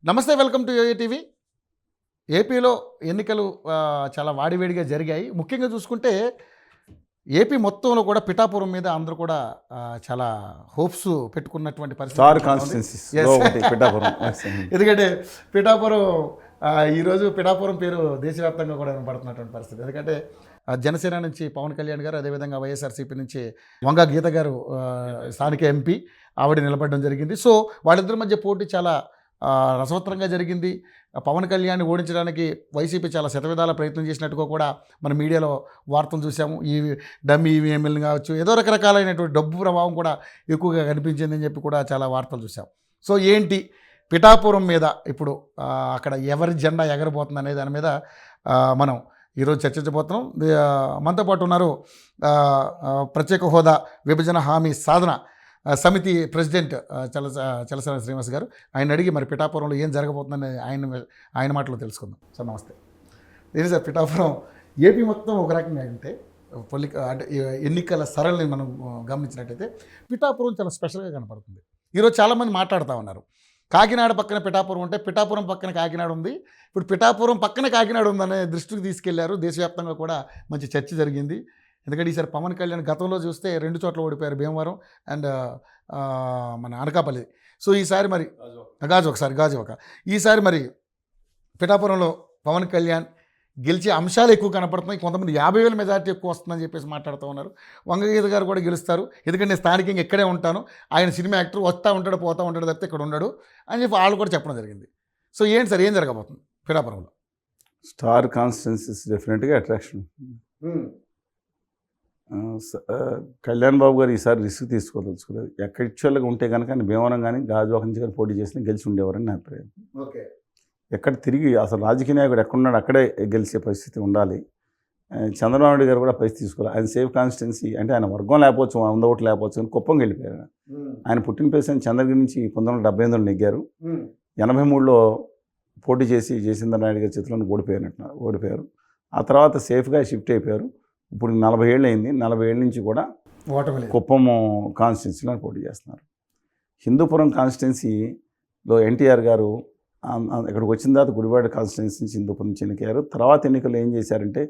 నమస్తే, welcome to yo-yo TV. ఏపీలో ఎన్నికలు చాలా వాడివేడిగా జరిగాయి. ముఖ్యంగా చూసుకుంటే ఏపీ మొత్తంలో కూడా పిఠాపురం మీద అందరూ కూడా చాలా హోప్స్ పెట్టుకున్నటువంటి పరిస్థితి స్టార్ ఉంది. కాన్స్టిట్యున్సీస్లో Yes. ఒకటి పిఠాపురం. ఎందుకంటే పిఠాపురం ఈరోజు పిఠాపురం పేరు దేశవ్యాప్తంగా కూడా వినపడుతున్నటువంటి పరిస్థితి. ఎందుకంటే జనసేన నుంచి పవన్ కళ్యాణ్ గారు, అదేవిధంగా వైఎస్ఆర్సీపీ నుంచి వంగ గీత గారు స్థానిక ఎంపీ ఆవిడ నిలబడడం జరిగింది. సో వాళ్ళిద్దరి మధ్య పోటీ చాలా రసవత్తరంగా జరిగింది. పవన్ కళ్యాణ్ ఓడించడానికి వైసీపీ చాలా శతవిధాల ప్రయత్నం చేసినట్టుగా కూడా మన మీడియాలో వార్తలు చూసాము. ఈ డమ్మీ ఈవీఎంఎల్ని కావచ్చు, ఏదో రకరకాలైనటువంటి డబ్బు ప్రభావం కూడా ఎక్కువగా కనిపించిందని చెప్పి కూడా చాలా వార్తలు చూసాం. సో ఏంటి పిఠాపురం మీద ఇప్పుడు అక్కడ ఎవరి జెండా ఎగరబోతుంది అనే దాని మీద మనం ఈరోజు చర్చించబోతున్నాం. మనతో పాటు ఉన్నారు ప్రత్యేక హోదా విభజన హామీ సాధన సమితి ప్రెసిడెంట్ చలసాని శ్రీనివాస్ గారు. ఆయన అడిగి మరి పిఠాపురంలో ఏం జరగబోతుందని ఆయన మాటలో తెలుసుకుందాం. సార్ నమస్తే. ఏంటి సార్, పిఠాపురం ఏపీ మొత్తం ఒక రకంగా అంటే అంటే ఎన్నికల సరళిని మనం గమనించినట్టయితే పిఠాపురం చాలా స్పెషల్గా కనపడుతుంది. ఈరోజు చాలామంది మాట్లాడుతూ ఉన్నారు, కాకినాడ పక్కన పిఠాపురం ఉంటే పిఠాపురం పక్కన కాకినాడ ఉంది, ఇప్పుడు పిఠాపురం పక్కన కాకినాడ ఉందనే దృష్టికి తీసుకెళ్లారు. దేశవ్యాప్తంగా కూడా మంచి చర్చ జరిగింది. ఎందుకంటే ఈసారి పవన్ కళ్యాణ్ గతంలో చూస్తే 2 చోట్ల ఓడిపోయారు, భీమవరం అండ్ మన అనకాపల్లి. సో ఈసారి మరి గాజువాక ఈసారి మరి పిఠాపురంలో పవన్ కళ్యాణ్ గెలిచే అంశాలు ఎక్కువ కనపడుతున్నాయి. కొంతమంది 50,000 మెజార్టీ ఎక్కువ వస్తుందని చెప్పేసి మాట్లాడుతూ ఉన్నారు. వంగగీత గారు కూడా గెలుస్తారు, ఎందుకంటే నేను స్థానికంగా ఇక్కడే ఉంటాను, ఆయన సినిమా యాక్టర్, వస్తూ ఉంటాడు పోతూ ఉంటాడు తప్పితే ఇక్కడ ఉండడు అని చెప్పి వాళ్ళు కూడా చెప్పడం జరిగింది. సో ఏంటి సార్, ఏం జరగబోతుంది పిఠాపురంలో? స్టార్ కాన్స్టిట్యున్సీస్ డెఫినెట్గా అట్రాక్షన్. కళ్యాణ్ బాబు గారు ఈసారి రిస్క్ తీసుకోదలుచుకోలేదు. ఎక్కడ ఇచ్చేళ్ళగా ఉంటే కనుక ఆయన భీమవరం కానీ గాజువాక నుంచి కానీ పోటీ చేసిన గెలిచి ఉండేవారని నా అభిప్రాయం. ఓకే, ఎక్కడ తిరిగి అసలు రాజకీయ నాయకుడు ఎక్కడున్నాడు అక్కడే గెలిచే పరిస్థితి ఉండాలి. చంద్రబాబు నాయుడు గారు కూడా పరిస్థితి తీసుకోవాలి. ఆయన సేఫ్ కాన్స్టిట్యున్సీ అంటే ఆయన వర్గం లేకపోవచ్చు, 100 ఓట్లు లేకపోవచ్చు కానీ కుప్పం వెళ్ళిపోయారు. ఆయన పుట్టిన ప్లేస్ అని చంద్రగిరి నుంచి 1978లో నెగ్గారు. 83లో పోటీ చేసి జయచంద్ర నాయుడు గారి చేతిలో ఓడిపోయారు. ఆ తర్వాత సేఫ్గా షిఫ్ట్ అయిపోయారు. ఇప్పుడు 40 ఏళ్ళు అయింది. 40 ఏళ్ళ నుంచి కూడా కుప్పం కాన్స్టిట్యున్సీలో పోటీ చేస్తున్నారు. హిందూపురం కాన్స్టిట్యున్సీలో ఎన్టీఆర్ గారు ఇక్కడికి వచ్చిన తర్వాత గుడివాడ కాన్స్టిట్యున్సీ నుంచి హిందూపురం నుంచి ఎన్నికయ్యారు. తర్వాత ఎన్నికలు ఏం చేశారంటే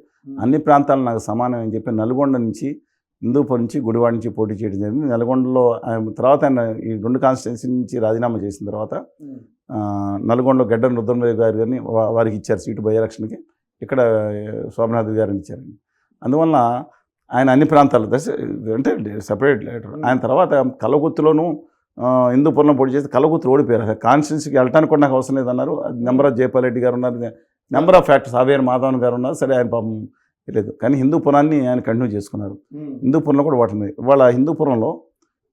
అన్ని ప్రాంతాలు నాకు సమానం అని చెప్పి నల్గొండ నుంచి హిందూపురం నుంచి గుడివాడ నుంచి పోటీ చేయడం జరిగింది. నల్గొండలో తర్వాత ఆయన ఈ 2 కాన్స్టిట్యున్సీ నుంచి రాజీనామా చేసిన తర్వాత నల్గొండలో గడ్డం రుద్రమదేవి గారు గారిని వారికి ఇచ్చారు సీటు బై ఎలక్షన్కి. ఇక్కడ శోభనాథ్ గారిని ఇచ్చారండి. అందువల్ల ఆయన అన్ని ప్రాంతాలు అంటే సపరేట్ లీడర్. ఆయన తర్వాత కలగుత్తులోనూ హిందూపురంలో పోటీ చేసి కలగుత్తులు ఓడిపోయారు. కాన్స్టిట్యున్సీకి వెళ్ళడానికి కూడా నాకు అవసరం లేదన్నారు. నెంబర్ ఆఫ్ జయపాల్ రెడ్డి గారు ఉన్నారు, నెంబర్ ఆఫ్ ఫ్యాక్టర్స్ ఆవేర్ మాధవన్ గారు ఉన్నారు. సరే ఆయన పాపం లేదు, కానీ హిందూపురాన్ని ఆయన కంటిన్యూ చేసుకున్నారు. హిందూపురంలో కూడా ఓటమి. వాళ్ళ హిందూపురంలో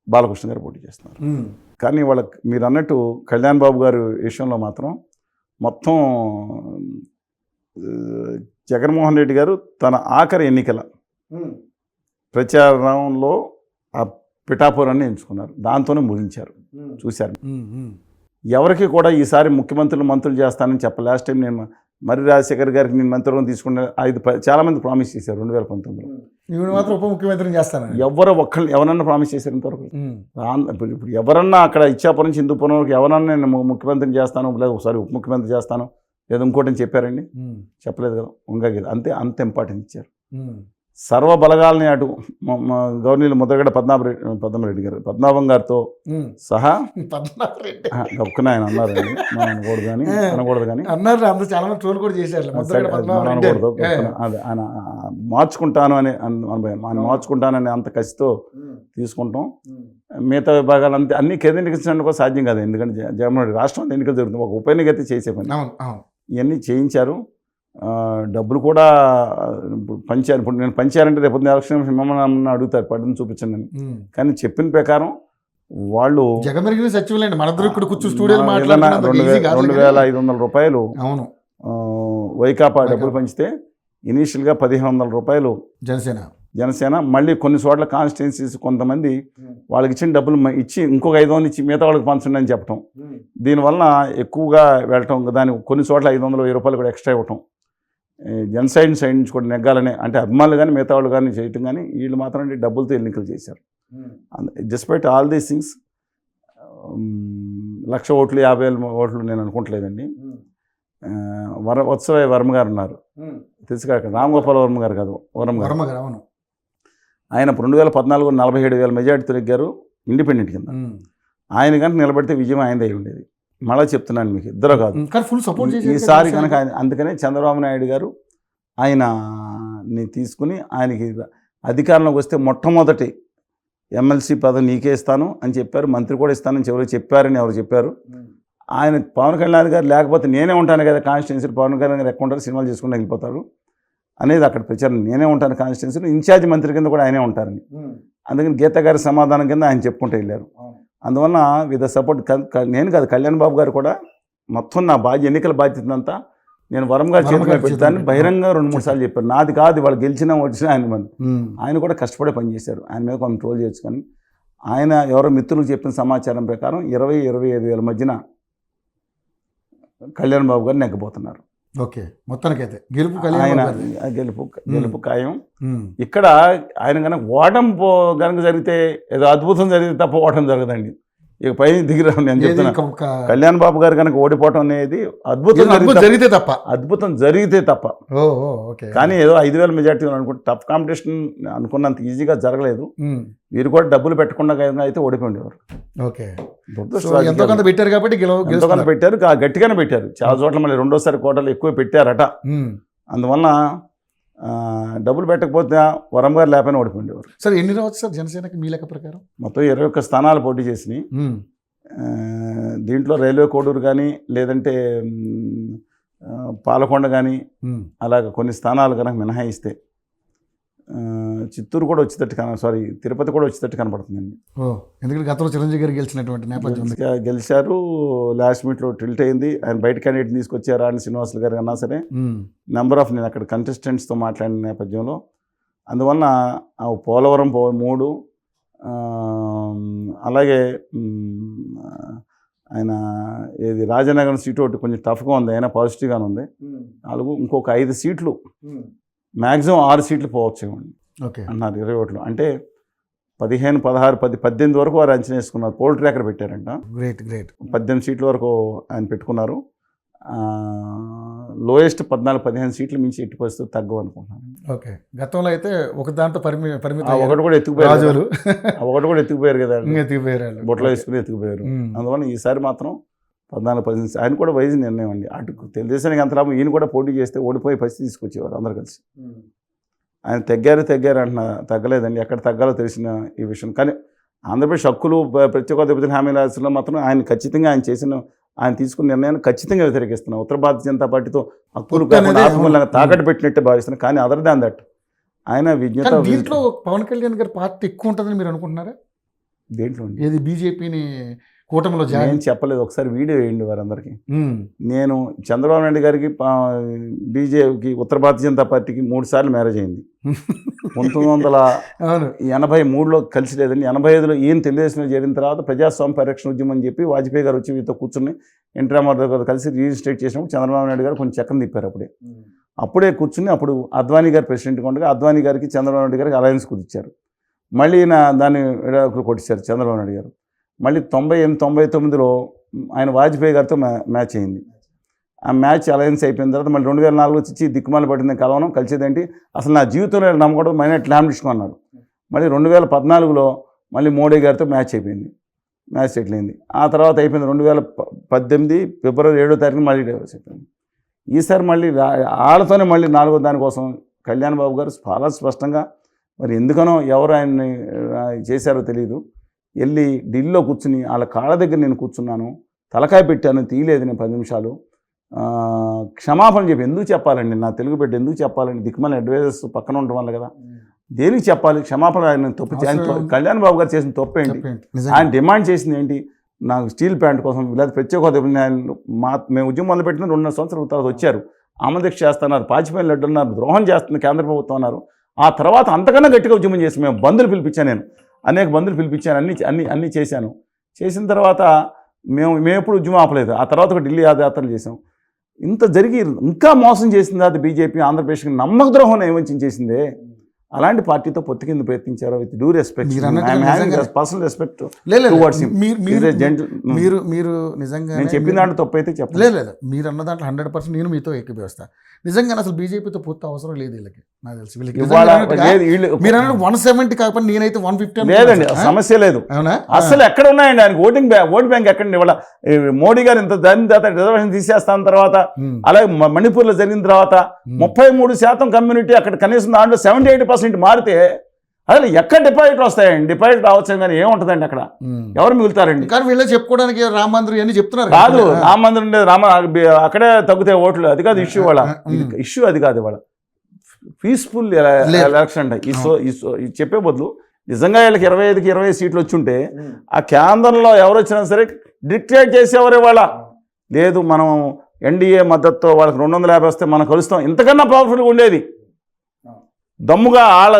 బాలకృష్ణ గారు పోటీ చేస్తున్నారు. కానీ వాళ్ళ మీరు అన్నట్టు కళ్యాణ్ బాబు గారి విషయంలో మాత్రం మొత్తం జగన్మోహన్ రెడ్డి గారు తన ఆఖరి ఎన్నికల ప్రచారంలో ఆ పిఠాపురాన్ని ఎంచుకున్నారు. దాంతోనే ముగించారు. చూశారు, ఎవరికి కూడా ఈసారి ముఖ్యమంత్రులు మంత్రులు చేస్తానని చెప్ప. లాస్ట్ టైం నేను మర్రి రాజశేఖర్ గారికి నేను మంత్రులను తీసుకున్న చాలామంది ప్రామిస్ చేశారు 2019లో. మాత్రం ఉప ముఖ్యమంత్రిని చేస్తాను ఎవరన్నా ప్రామిస్ చేశారు ఇంతవరకు. ఇప్పుడు ఎవరన్నా అక్కడ ఇచ్చాపురం నుంచి హిందూపురంకి ఎవరన్నా నేను ముఖ్యమంత్రిని చేస్తాను, లేదు ఒకసారి ఉప ముఖ్యమంత్రి చేస్తాను, లేదా ఇంకోటి చెప్పారండి? చెప్పలేదు కదా. వంగగీత అంత ఇంపార్టెన్స్ ఇచ్చారు. సర్వ బలగాలని అటు గవర్నీలు ముద్రగడ పద్మనాభరెడ్డి గారు, పద్మనాభం గారితో సహా ఒక్కనే ఆయన అన్నారండి. మనం అనకూడదు కానీ అన్నారు. అందరూ చాలా మంది ట్రోల్ కూడా చేశారు. అనకూడదు. అది ఆయన మార్చుకుంటానని అంత కసితో తీసుకుంటాం. మిగతా విభాగాలు అంతే అన్ని కేంద్రీకరించడానికి కూడా సాధ్యం కాదు. ఎందుకంటే జగన్మోహన్ రెడ్డి రాష్ట్రం అంతా ఎన్నికలు జరుగుతుంది, ఒక ఉప ఎన్నిక అయితే చేసే పని. ఇవన్నీ చేయించారు. డబ్బులు కూడా పంచారు. ఇప్పుడు నేను పంచారంటే రేపు ఎలక్షన్ మిమ్మల్ని అడుగుతారు, పడిని చూపించండి అని. కానీ చెప్పిన ప్రకారం వాళ్ళు 2,500 రూపాయలు వైకాపా డబ్బులు పంచితే ఇనీషియల్గా 1,500 రూపాయలు జనసేన, మళ్ళీ కొన్ని చోట్ల కాన్స్టిట్యున్సీస్ కొంతమంది వాళ్ళకి ఇచ్చిన డబ్బులు ఇచ్చి ఇంకొక 500 ఇచ్చి మిగతా వాళ్ళకి పంచండి అని చెప్పటం. దీనివల్ల ఎక్కువగా వెళ్ళటం, దానికి కొన్ని చోట్ల 520 రూపాయలు కూడా ఎక్స్ట్రా ఇవ్వటం. జనసైడ్ నుంచి కూడా నెగ్గాలని అంటే అభిమానులు కానీ మిగతా వాళ్ళు కానీ చేయటం. కానీ వీళ్ళు మాత్రం డబ్బులతో ఎన్నికలు చేశారు. డిస్పైట్ ఆల్ దీస్ థింగ్స్ 1,00,000 ఓట్లు 50,000 ఓట్లు నేను అనుకుంటలేదండి. ఉత్సవ వర్మ గారు ఉన్నారు, తెలుసు కాక రామగోపాల్ వర్మ గారు కాదు, వర్మ గారు. అవును. ఆయన 2014 47,000 మెజార్టీతో నెగ్గారు ఇండిపెండెంట్ కింద. ఆయన కనుక నిలబడితే విజయం ఆయనదే ఉండేది. మళ్ళీ చెప్తున్నాను మీకు, ఇద్దరు కాదు, ఫుల్ సపోర్ట్ ఈసారి కనుక అందుకనే చంద్రబాబు నాయుడు గారు ఆయనని తీసుకుని ఆయనకి అధికారంలోకి వస్తే మొట్టమొదటి ఎమ్మెల్సీ పదవి నీకే ఇస్తాను అని చెప్పారు, మంత్రి కూడా ఇస్తానని ఎవరు చెప్పారని ఎవరు చెప్పారు. ఆయన పవన్ కళ్యాణ్ గారు లేకపోతే నేనే ఉంటాను కదా కాన్స్టిట్యున్సీలో, పవన్ కళ్యాణ్ గారు ఎక్కువ ఉంటారు, సినిమాలు చేసుకుంటూ వెళ్ళిపోతారు అనేది అక్కడ ప్రచారం. నేనే ఉంటాను కాన్స్టిట్యున్సీలో, ఇన్ఛార్జ్ మంత్రి కింద కూడా ఆయనే ఉంటారని. అందుకని గీత గారి సమాధానం కింద ఆయన చెప్పుకుంటూ వెళ్ళారు. అందువల్ల విత్ సపోర్ట్ నేను కాదు, కళ్యాణ్ బాబు గారు కూడా మొత్తం నా ఎన్నికల బాధ్యత అంతా నేను వరం గారు చేతిలో పెడతాను బహిరంగ 2-3 సార్లు చెప్పారు. నాది కాదు, వాళ్ళు గెలిచినా వచ్చినా ఆయన కూడా కష్టపడే పనిచేశారు. ఆయన మీద కొంచెం ట్రోల్ చేయొచ్చు, కానీ ఆయన ఎవరో మిత్రులు చెప్పిన సమాచారం ప్రకారం 20-25 వేల మధ్యన కళ్యాణ్ బాబు గారు నెగ్గబోతున్నారు. ఓకే, మొత్తానికైతే గెలుపు ఆయన గెలుపు ఖాయం. ఇక్కడ ఆయన కనుక ఓటం కనుక జరిగితే ఏదో అద్భుతం జరిగితే తప్ప ఓటం జరగదండి. ఇక పై దిగిరావు నేను చెప్తున్నా. కళ్యాణ్ బాబు గారు కనుక ఓడిపోవటం అనేది అద్భుతం జరిగితే తప్ప. కానీ ఏదో 5,000 మెజార్టీ అనుకుంటే టఫ్ కాంపిటీషన్ అనుకున్నంత ఈజీగా జరగలేదు. వీరు కూడా డబ్బులు పెట్టకుండా అయితే ఓడిపోయిండేవారు. పెట్టారు కాబట్టి ఎంతోకంత పెట్టారు, గట్టిగానే పెట్టారు. చాలా చోట్ల మళ్ళీ రెండోసారి కోటలు ఎక్కువ పెట్టారట. అందువల్ల డబ్బులు పెట్టకపోతే వరం గారు లేకపోయినా ఓడిపోయిండేవారు. సార్ ఎన్ని రావచ్చు సార్ జనసేనకి మీ లెక్క ప్రకారం? మొత్తం 21 స్థానాలు పోటీ చేసినాయి. దీంట్లో రైల్వే కోడూరు కానీ లేదంటే పాలకొండ కానీ అలాగ కొన్ని స్థానాలు కనుక మినహాయిస్తే చిత్తూరు కూడా వచ్చేటట్టు తిరుపతి కూడా వచ్చేటట్టు కనపడుతుందండి. ఎందుకంటే గతంలో చిరంజీవి గారు గెలిచినటువంటి నేపథ్యం గెలిచారు. లాస్ట్ మినిట్లో టిల్ట్ అయింది. ఆయన బయట క్యాండిడేట్ తీసుకొచ్చారా అని శ్రీనివాసులు గారు అన్నా సరే నేను అక్కడ కంటెస్టెంట్స్తో మాట్లాడిన నేపథ్యంలో అందువల్ల పోలవరం 3 అలాగే ఆయన ఏది రాజనగరం సీటు ఒకటి కొంచెం టఫ్గా ఉంది, అయినా పాజిటివ్గానే ఉంది. 4 ఇంకొక 5 సీట్లు మ్యాక్సిమం 6 సీట్లు పోవచ్చు అన్నారు 20 ఓట్లు. అంటే 15, 16, 10, 18 వరకు వారు అంచనా వేసుకున్నారు. పోల్ ట్రాకర్ పెట్టారంట. గ్రేట్ 18 సీట్ల వరకు ఆయన పెట్టుకున్నారు. లోయెస్ట్ 14-15 సీట్లు మించి ఎట్టి పరిస్థితి తగ్గవు అనుకుంటున్నాను. ఓకే, గతంలో అయితే ఒక దాంట్లో పరిమితం ఒకటి కూడా ఎత్తుకుపోయారు కదా, బొట్లో వేసుకుని ఎత్తుకుపోయారు. అందువల్ల ఈసారి మాత్రం 14-15 ఆయన కూడా వయసు నిర్ణయం అండి. అటు తెలుగుదేశానికి అంత లాభం, ఈయన కూడా పోటీ చేస్తే ఓడిపోయే పరిస్థితి తీసుకొచ్చేవారు అందరు కలిసి. ఆయన తగ్గారు అంటున్నా, తగ్గలేదండి. ఎక్కడ తగ్గాలో తెలిసిన ఈ విషయం. కానీ ఆంధ్రప్రదేశ్ హక్కులు ప్రత్యేక విభజన హామీల రాష్ట్రంలో మాత్రం ఆయన తీసుకున్న నిర్ణయాన్ని ఖచ్చితంగా వ్యతిరేకిస్తున్నాం. ఉత్తర భారతీయ జనతా పార్టీతో హక్కులు ఆత్మూలంగా తాకట్టు పెట్టినట్టే భావిస్తున్నాం. కానీ అదర్ దాన్ దట్ ఆయన విజ్ఞత. దీంట్లో పవన్ కళ్యాణ్ గారి పార్టీ ఎక్కువ ఉంటుందని మీరు అనుకుంటున్నారా? దేంట్లో ఏది బీజేపీని కూటమిలో నేను చెప్పలేదు. ఒకసారి వీడియో వేయండి వారందరికీ. నేను చంద్రబాబు నాయుడు గారికి బీజేపీకి ఉత్తర భారతీయ జనతా పార్టీకి 3 సార్లు మ్యారేజ్ అయింది. 1983లో కలిసి లేదండి. 85లో ఈయన తెలుగుదేశంలో చేరిన తర్వాత ప్రజాస్వామ్య పరిరక్షణ ఉద్యమం అని చెప్పి వాజ్పేయి గారు వచ్చి వీరితో కూర్చుని ఎన్టీ రామారావు గారు కలిసి రిజిస్ట్రేట్ చేసినప్పుడు చంద్రబాబు నాయుడు గారు కొంచెం చక్కని తిప్పారు. అప్పుడే కూర్చుని అప్పుడు అద్వానీ గారు ప్రెసిడెంట్గా ఉండగా అద్వానీ గారికి చంద్రబాబు నాయుడు గారికి అలయన్స్ కుదిర్చారు. మళ్ళీ దాన్ని విడాకులు కొట్టించారు చంద్రబాబు నాయుడు గారు. మళ్ళీ 98-99లో ఆయన వాజ్పేయి గారితో మ్యాచ్ అయింది. ఆ మ్యాచ్ అలయన్స్ అయిపోయిన తర్వాత మళ్ళీ 2004 వచ్చి దిక్కుమాలి పట్టింది కలవడం, కలిసేదేంటి అసలు నా జీవితంలో నమ్మకూడదు మైనట్ ల్యాండ్ అన్నారు. మళ్ళీ 2014లో మళ్ళీ మోడీ గారితో మ్యాచ్ అయిపోయింది, మ్యాచ్ సెటిల్ అయింది. ఆ తర్వాత అయిపోయింది 2018 ఫిబ్రవరి 7వ తారీఖున మళ్ళీ డైవర్స్ అయిపోయింది. ఈసారి మళ్ళీ వాళ్ళతోనే మళ్ళీ 4వ దానికోసం కళ్యాణ్ బాబు గారు చాలా స్పష్టంగా మరి ఎందుకనో ఎవరు ఆయన్ని చేశారో తెలియదు, వెళ్ళి ఢిల్లీలో కూర్చుని వాళ్ళ కాళ్ళ దగ్గర నేను కూర్చున్నాను, తలకాయ పెట్టాను, తీయలేదు నేను 10 నిమిషాలు, క్షమాపణ చెప్పి ఎందుకు చెప్పాలండి, నా తెలుగు బిడ్డ ఎందుకు చెప్పాలండి, దిక్కుమాల అడ్వైజర్స్ పక్కన ఉండటం వల్ల కదా, దేనికి చెప్పాలి క్షమాపణ, ఆయన తప్పు కళ్యాణ్ బాబు గారు చేసిన తప్పేంటి, ఆయన డిమాండ్ చేసింది ఏంటి, నాకు స్టీల్ ప్యాంట్ కోసం లేదా ప్రత్యేక హోదా మేము ఉద్యమం మొదలుపెట్టిన 2.5 సంవత్సరాల తర్వాత వచ్చారు, ఆమదీక్ష చేస్తున్నారు, పాచిపోయిన లడ్డు అన్నారు, ద్రోహం చేస్తుంది కేంద్ర ప్రభుత్వం అన్నారు. ఆ తర్వాత అంతకన్నా గట్టిగా ఉద్యమం చేసి మేము బంధులు పిలిపించాను, నేను అనేక బంధులు పిలిపించాను, అన్నీ చేశాను. చేసిన తర్వాత మేము ఎప్పుడు ఉద్యమం ఆపలేదు. ఆ తర్వాత ఒక ఢిల్లీ యాత్రలు చేసాం. ఇంత జరిగి ఇంకా మోసం చేసింది అది బీజేపీ ఆంధ్రప్రదేశ్కి నమ్మక ద్రోహం ఏమంచి చేసిందే. అలాంటి పార్టీతో పొత్తు కింద ప్రయత్నించారు విత్ డ్యూ రెస్పెక్ట్ మీరు అన్నట్టుగా నిజంగా- పర్సనల్ రెస్పెక్ట్ లేదు towards him. మీరు మీరు నిజంగా నేను చెప్పిన దాంట్లో తప్పు అయితే చెప్పలేదు. లేదు మీరు అన్న దాంట్లో 100% నేను మీతో ఏకీభవిస్తాను. నిజంగా అసలు బీజేపీతో పూర్తి అవసరం లేదు వీళ్ళకి, నాకు తెలిసి వీళ్ళకి ఇవాళ నిజంగా లేదు, వీళ్ళు మీరు అన్నట్టు 170 కాకపోతే నేనైతే 150 లేదండి, సమస్య లేదు. అవునా? అసలు ఎక్కడ ఉన్నాయండి ఆయనకు ఓట్ బ్యాంక్ ఎక్కడండి? ఇవాళ మోడీ గారు ఇంత దాని తర్వాత రిజర్వేషన్ తీసేస్తాన తర్వాత, అలాగే మణిపూర్లో జరిగిన తర్వాత 33% కమ్యూనిటీ అక్కడ కనీసం దాంట్లో 78% మారితే అసలు ఎక్కడ డిపాజిట్లు వస్తాయండి? డిపాజిట్ రావచ్చు కానీ ఏముంటుందండి అక్కడ? ఎవరు మిగులుతారండి? కానీ వీళ్ళే చెప్పుకోవడానికి రామ మందిర్ అని చెప్తున్నారు కాదు, రామ మందిరం ఉండేది అక్కడే తగ్గుతాయి ఓట్లు, అది కాదు ఇష్యూ. వాళ్ళ ఇష్యూ అది కాదు. వాళ్ళ పీస్ఫుల్ ఎలక్షన్ అంటే ఈ చెప్పే బదులు నిజంగా వీళ్ళకి 25కి 20 సీట్లు వచ్చుంటే ఆ కేంద్రంలో ఎవరు వచ్చినా సరే డిక్టేట్ చేసేవారే. వాళ్ళ లేదు, మనం ఎన్డీఏ మద్దతుతో వాళ్ళకి 250 వస్తే మనం కలుస్తాం, ఇంతకన్నా పవర్ఫుల్గా ఉండేది. దమ్ముగా వాళ్ళ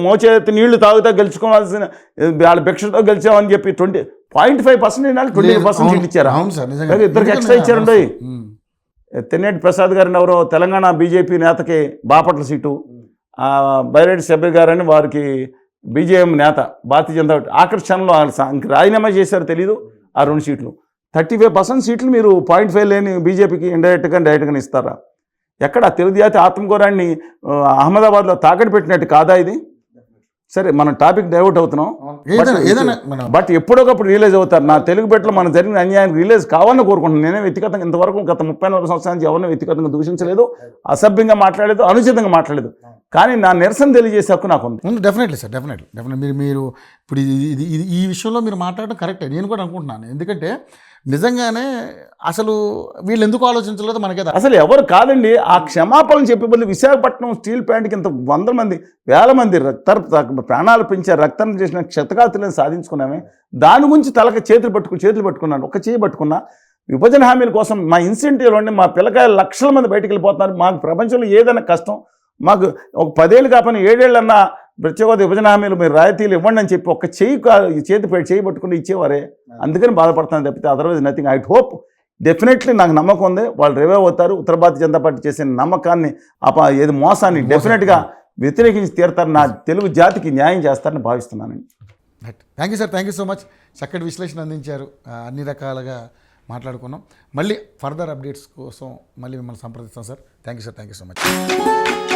మోచేతి నీళ్లు తాగుతా గెలుచుకోవాల్సిన వాళ్ళ భిక్షతో గెలిచామని చెప్పి 0.5% 20% సీట్లు ఇచ్చారు. అవును సార్, నిజంగా ఇద్దరికి ఎక్స్ట్రా ఇచ్చారండి. తెన్నేటి ప్రసాద్ గారిని ఎవరో తెలంగాణ బీజేపీ నేతకి బాపట్ల సీటు, బైరెడ్డి సభ్య గారని వారికి బీజేఎం నేత భారతీయ జనతా పార్టీ ఆకర్షణలో రాజీనామా చేశారు, తెలీదు. ఆ 2 సీట్లు 35% సీట్లు మీరు 0.5 లేని బీజేపీకి ఇండైరెక్ట్గా డైరెక్ట్గా ఇస్తారా? ఎక్కడ తెలుగు జాతి ఆత్మగౌరవాన్ని అహ్మదాబాద్లో తాకట్టు పెట్టినట్టు కాదా ఇది? సరే, మనం టాపిక్ డైవర్ట్ అవుతున్నాం. బట్ ఎప్పుడొకప్పుడు రియలైజ్ అవుతారు. నా తెలుగు బిడ్డలు మన జరిగిన అన్యాయానికి రియలైజ్ కావాలని కోరుకుంటున్నాను. నేనే వ్యక్తిగతంగా ఇంతవరకు గత 34 సంవత్సరాల నుంచి ఎవరిని వ్యక్తిగతంగా దూషించలేదు, అసభ్యంగా మాట్లాడలేదు, అనుచితంగా మాట్లాడలేదు. కానీ నా నిరసన తెలియజేసే హక్కు నాకు ఉంది. డెఫినెట్లీ సార్, డెఫినెట్లీ మీరు ఇప్పుడు ఈ విషయంలో మీరు మాట్లాడడం కరెక్టే, నేను కూడా అనుకుంటున్నాను. ఎందుకంటే నిజంగానే అసలు వీళ్ళు ఎందుకు ఆలోచించలేదు మనకే అసలు ఎవరు కాదండి. ఆ క్షమాపణలు చెప్పే బదులు విశాఖపట్నం స్టీల్ ప్లాంట్కి ఇంత 100 మంది 1000 మంది ప్రాణాలు పెంచారు, రక్తం చేసిన క్షతగాతులను సాధించుకున్నామే. దాని గురించి తలకి చేతులు పట్టుకున్నాను, ఒక చేయి పట్టుకున్నా. విభజన హామీల కోసం మా ఇన్సెంటివ్లు ఉండి మా పిల్లకాయలు లక్షల మంది బయటికి వెళ్ళిపోతున్నారు. మాకు ప్రపంచంలో ఏదైనా కష్టం, మాకు ఒక 10 ఏళ్ళు కాకపోయినా 7 ఏళ్ళన్నా ప్రత్యేక విభజన హామీలు మీరు రాయితీలు ఇవ్వండి అని చెప్పి ఒక చేయి పట్టుకుని ఇచ్చేవారే. అందుకని బాధపడుతున్నాను తప్పితే otherwise nothing. I hope definitely, నాకు నమ్మకం ఉంది వాళ్ళు రివైవ్ అవుతారు. ఉత్తర భారతీయ జనతా పార్టీ చేసిన నమ్మకాన్ని ఏది మోసాన్ని డెఫినెట్గా వ్యతిరేకించి తీరుతారు. నా తెలుగు జాతికి న్యాయం చేస్తారని భావిస్తున్నానండి. Thank you sir, thank you so much. చక్కటి విశ్లేషణ అందించారు, అన్ని రకాలుగా మాట్లాడుకున్నాం. మళ్ళీ ఫర్దర్ అప్డేట్స్ కోసం మళ్ళీ మిమ్మల్ని సంప్రదిస్తాం sir. Thank you sir, thank you so much.